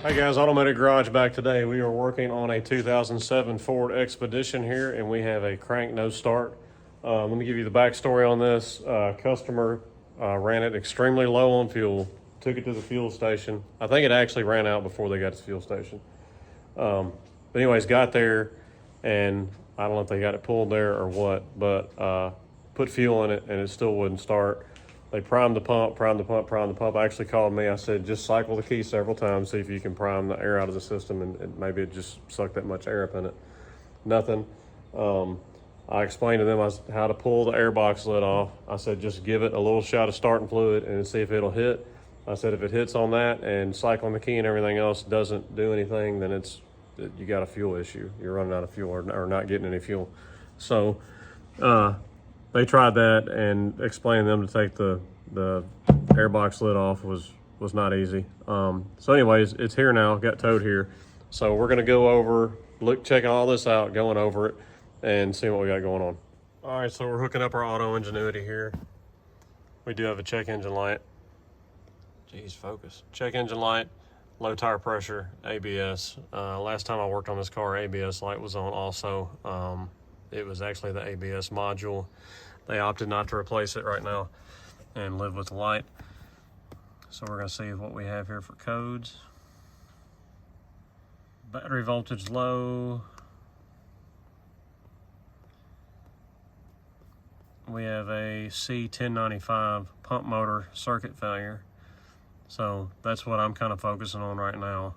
Hey guys, Automated Garage back today. We are working on a 2007 Ford Expedition here, and we have a crank no start. Let me give you the backstory on this. Customer ran it extremely low on fuel, took it to the fuel station. I think it actually ran out before they got to the fuel station. But anyways, got there, and I don't know if they got it pulled there or what, but put fuel in it, and it still wouldn't start. They primed the pump, primed the pump, primed the pump. I actually called me. I said, just cycle the key several times, see if you can prime the air out of the system, and maybe it just sucked that much air up in it. Nothing. I explained to them how to pull the air box lid off. I said, just give it a little shot of starting fluid and see if it'll hit. I said, if it hits on that and cycling the key and everything else doesn't do anything, then you got a fuel issue. You're running out of fuel or not getting any fuel. So, they tried that, and explaining them to take the airbox lid off was not easy. So anyways, it's here now, got towed here. So we're gonna go over, checking all this out, going over it, and seeing what we got going on. All right, so we're hooking up our auto ingenuity here. We do have a check engine light. Geez, focus. Check engine light, low tire pressure, ABS. Last time I worked on this car, ABS light was on also. It was actually the ABS module. They opted not to replace it right now and live with the light. So we're gonna see what we have here for codes. Battery voltage low. We have a C1095 pump motor circuit failure. So that's what I'm kind of focusing on right now,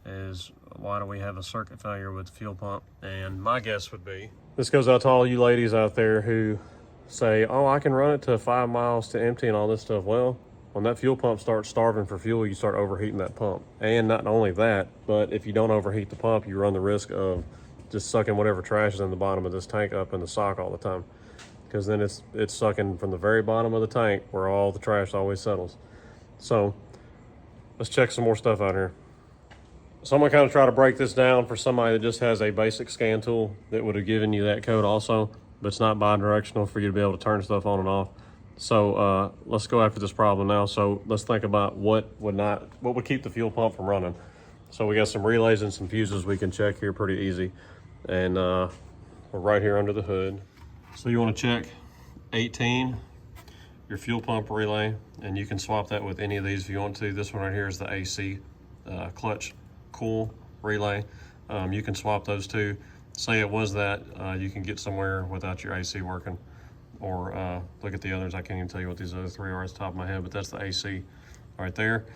is why do we have a circuit failure with the fuel pump? And my guess would be, this goes out to all you ladies out there who say, oh, I can run it to 5 miles to empty and all this stuff. Well, when that fuel pump starts starving for fuel, you start overheating that pump. And not only that, but if you don't overheat the pump, you run the risk of just sucking whatever trash is in the bottom of this tank up in the sock all the time. Because then it's sucking from the very bottom of the tank where all the trash always settles. So let's check some more stuff out here. So I'm gonna kind of try to break this down for somebody that just has a basic scan tool that would have given you that code also, but it's not bi-directional for you to be able to turn stuff on and off. So let's go after this problem now. So let's think about what would keep the fuel pump from running. So we got some relays and some fuses we can check here pretty easy. And we're right here under the hood. So you wanna check 18, your fuel pump relay, and you can swap that with any of these if you want to. This one right here is the AC clutch cool relay. You can swap those two. Say it was that, you can get somewhere without your AC working. Or look at the others. I can't even tell you what these other three are off the top of my head, but that's the AC right there.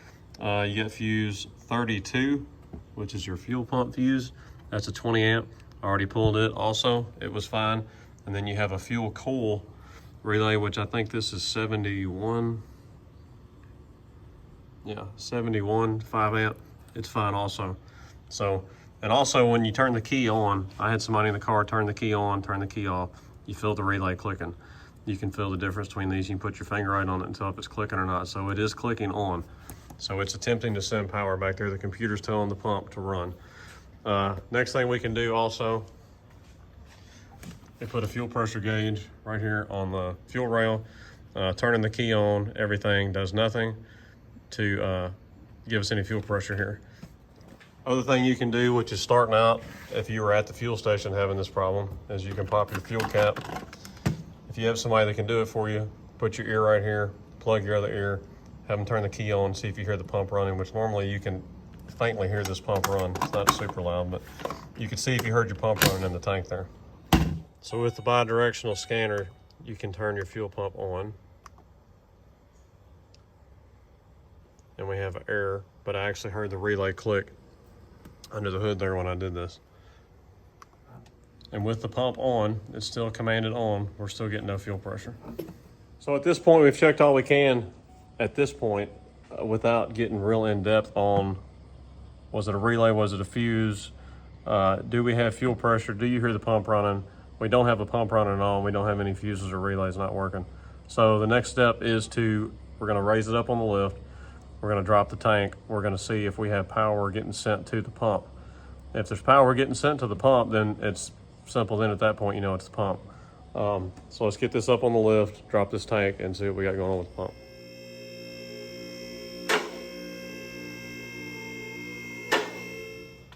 You get fuse 32, which is your fuel pump fuse. That's a 20 amp. I already pulled it also. It was fine. And then you have a fuel coil relay, which I think this is 71. Yeah, 71, 5 amp. It's fine also. So, and also when you turn the key on, I had somebody in the car turn the key on, turn the key off, you feel the relay clicking. You can feel the difference between these. You can put your finger right on it and tell if it's clicking or not. So it is clicking on. So it's attempting to send power back there. The computer's telling the pump to run. Next thing we can do also, they put a fuel pressure gauge right here on the fuel rail. Turning the key on, everything does nothing to give us any fuel pressure here. Other thing you can do, which is starting out, if you were at the fuel station having this problem, is you can pop your fuel cap. If you have somebody that can do it for you, put your ear right here, plug your other ear, have them turn the key on, see if you hear the pump running, which normally you can faintly hear this pump run. It's not super loud, but you can see if you heard your pump running in the tank there. So with the bi-directional scanner, you can turn your fuel pump on. And we have an error, but I actually heard the relay click under the hood there when I did this. And with the pump on, it's still commanded on, we're still getting no fuel pressure. So at this point, we've checked all we can at this point without getting real in depth on, was it a relay, was it a fuse? Do we have fuel pressure? Do you hear the pump running? We don't have a pump running on, we don't have any fuses or relays not working. So the next step is we're gonna raise it up on the lift. We're gonna drop the tank. We're gonna see if we have power getting sent to the pump. If there's power getting sent to the pump, then it's simple. Then at that point, you know it's the pump. So let's get this up on the lift, drop this tank, and see what we got going on with the pump.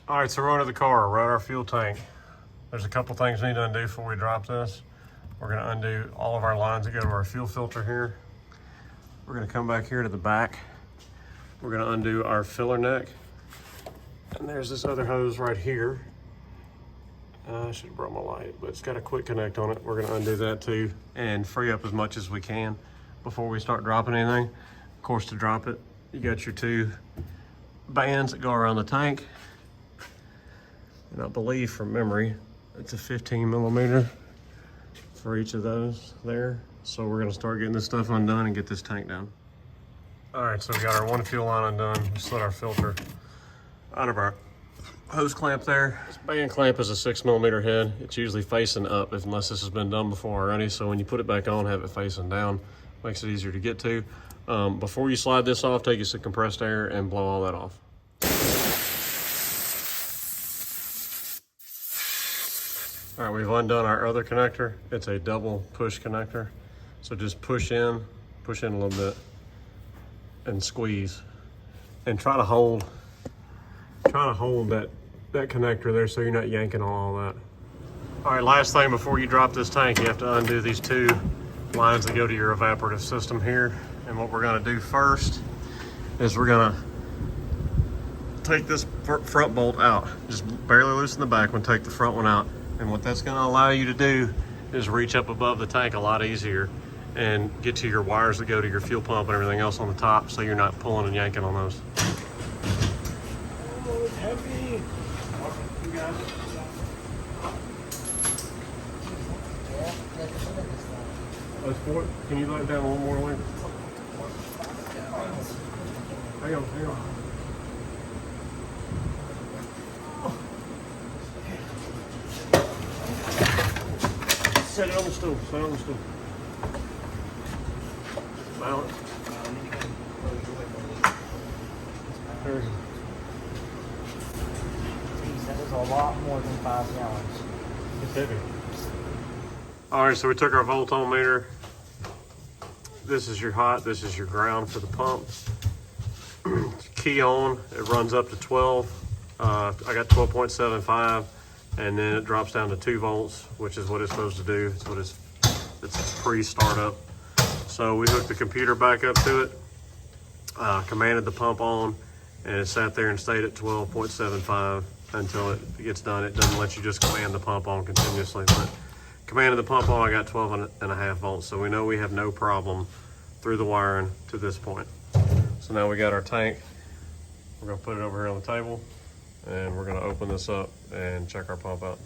All right, so we're under the car, we're at our fuel tank. There's a couple things we need to undo before we drop this. We're gonna undo all of our lines that go to our fuel filter here. We're gonna come back here to the back. We're gonna undo our filler neck. And there's this other hose right here. I should have brought my light, but it's got a quick connect on it. We're gonna undo that too and free up as much as we can before we start dropping anything. Of course, to drop it, you got your two bands that go around the tank. And I believe from memory, it's a 15 millimeter for each of those there. So we're gonna start getting this stuff undone and get this tank down. All right, so we got our one fuel line undone. We slid our filter out of our hose clamp there. This band clamp is a 6 millimeter head. It's usually facing up unless this has been done before already. So when you put it back on, have it facing down. Makes it easier to get to. Before you slide this off, take you some compressed air and blow all that off. All right, we've undone our other connector. It's a double push connector. So just push in a little bit and squeeze and try to hold that connector there so you're not yanking on all that. All right, last thing before you drop this tank, you have to undo these two lines that go to your evaporative system here. And what we're gonna do first is we're gonna take this front bolt out. Just barely loosen the back one, take the front one out. And what that's gonna allow you to do is reach up above the tank a lot easier and get to your wires that go to your fuel pump and everything else on the top so you're not pulling and yanking on those. Oh, it's heavy. You got it. That's four. Can you let it down one more length? Hang on. Set it on the stool. Balance. There we go. That is a lot more than 5 gallons. It's heavy. All right, so we took our voltometer. This is your hot, this is your ground for the pump. Key on, it runs up to 12. I got 12.75. And then it drops down to 2 volts, which is what it's supposed to do. It's pre-startup. So we hooked the computer back up to it, commanded the pump on, and it sat there and stayed at 12.75 until it gets done. It doesn't let you just command the pump on continuously, but commanded the pump on, I got 12.5 volts. So we know we have no problem through the wiring to this point. So now we got our tank. We're gonna put it over here on the table. And we're gonna open this up and check our pump out.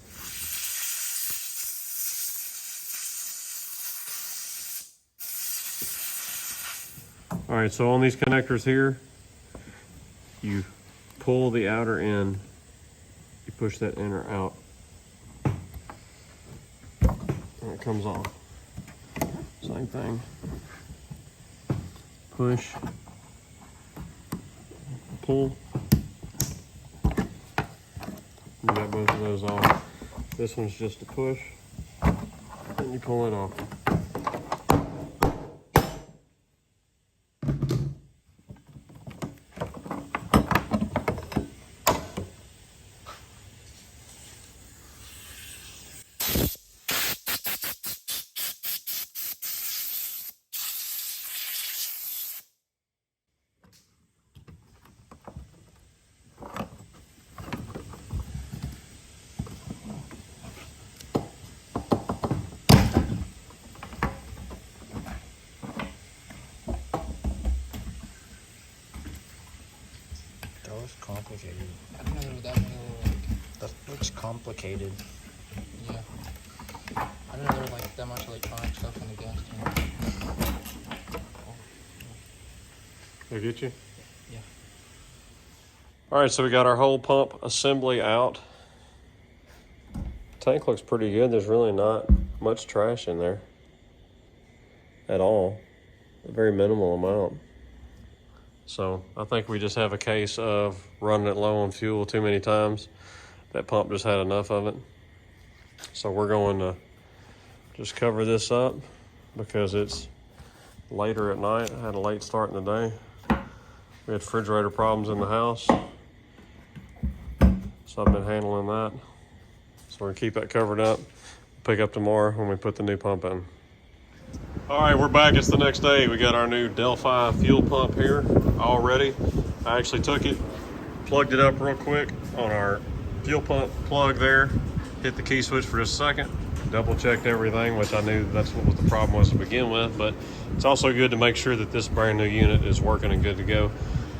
All right, so on these connectors here, you pull the outer end, you push that inner out, and it comes off. Same thing. Push, pull. You got both of those off. This one's just a push, and you pull it off. That was complicated. I don't know that many that looks complicated. Yeah. I didn't know there was like that much electronic stuff in the gas tank. Did I get you? Yeah. All right, so we got our whole pump assembly out. Tank looks pretty good. There's really not much trash in there at all. A very minimal amount. So I think we just have a case of running it low on fuel too many times. That pump just had enough of it. So we're going to just cover this up because it's later at night. I had a late start in the day. We had refrigerator problems in the house. So I've been handling that. So we're gonna keep that covered up. Pick up tomorrow when we put the new pump in. All right, we're back. It's the next day. We got our new Delphi fuel pump here all ready. I actually took it, plugged it up real quick on our fuel pump plug there, hit the key switch for just a second, double checked everything, which I knew that's what the problem was to begin with, but it's also good to make sure that this brand new unit is working and good to go.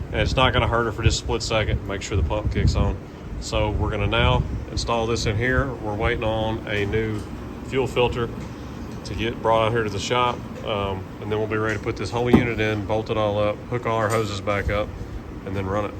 And it's not gonna hurt her for just a split second, make sure the pump kicks on. So we're gonna now install this in here. We're waiting on a new fuel filter to get brought out here to the shop, and then we'll be ready to put this whole unit in, bolt it all up, hook all our hoses back up, and then run it.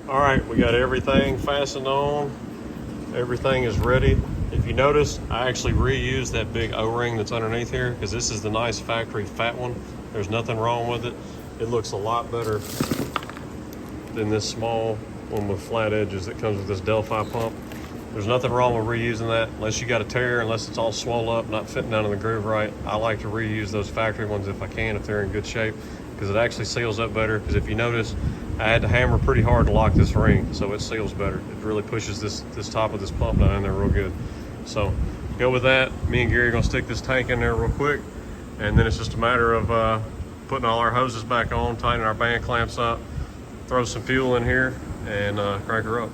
All right, we got everything fastened on. Everything is ready. If you notice, I actually reused that big O-ring that's underneath here because this is the nice factory fat one. There's nothing wrong with it. It looks a lot better than this small one with flat edges that comes with this Delphi pump. There's nothing wrong with reusing that unless you got a tear, unless it's all swole up, not fitting down in the groove right. I like to reuse those factory ones if I can, if they're in good shape, because it actually seals up better. Because if you notice, I had to hammer pretty hard to lock this ring, so it seals better. It really pushes this top of this pump down in there real good. So go with that. Me and Gary are gonna stick this tank in there real quick, and then it's just a matter of putting all our hoses back on, tightening our band clamps up, throw some fuel in here, and crank her up.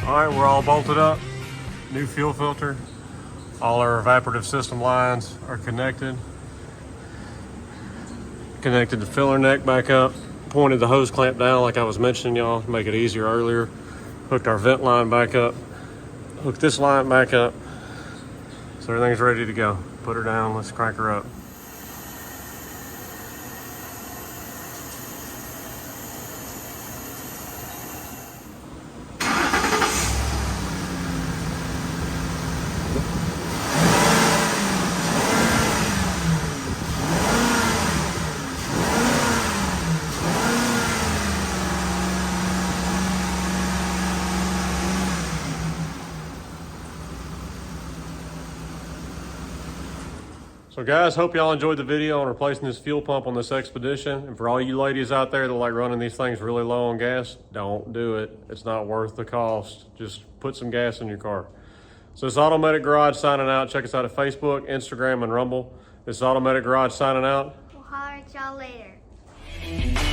All right, we're all bolted up. New fuel filter. All our evaporative system lines are connected. Connected the filler neck back up. Pointed the hose clamp down like I was mentioning y'all to make it easier earlier. Hooked our vent line back up. Hooked this line back up. So everything's ready to go. Put her down, let's crank her up. So guys, hope y'all enjoyed the video on replacing this fuel pump on this Expedition. And for all you ladies out there that like running these things really low on gas, don't do it. It's not worth the cost. Just put some gas in your car. So this is Automedic Garage signing out. Check us out at Facebook, Instagram, and Rumble. This is Automedic Garage signing out. We'll holler at y'all later.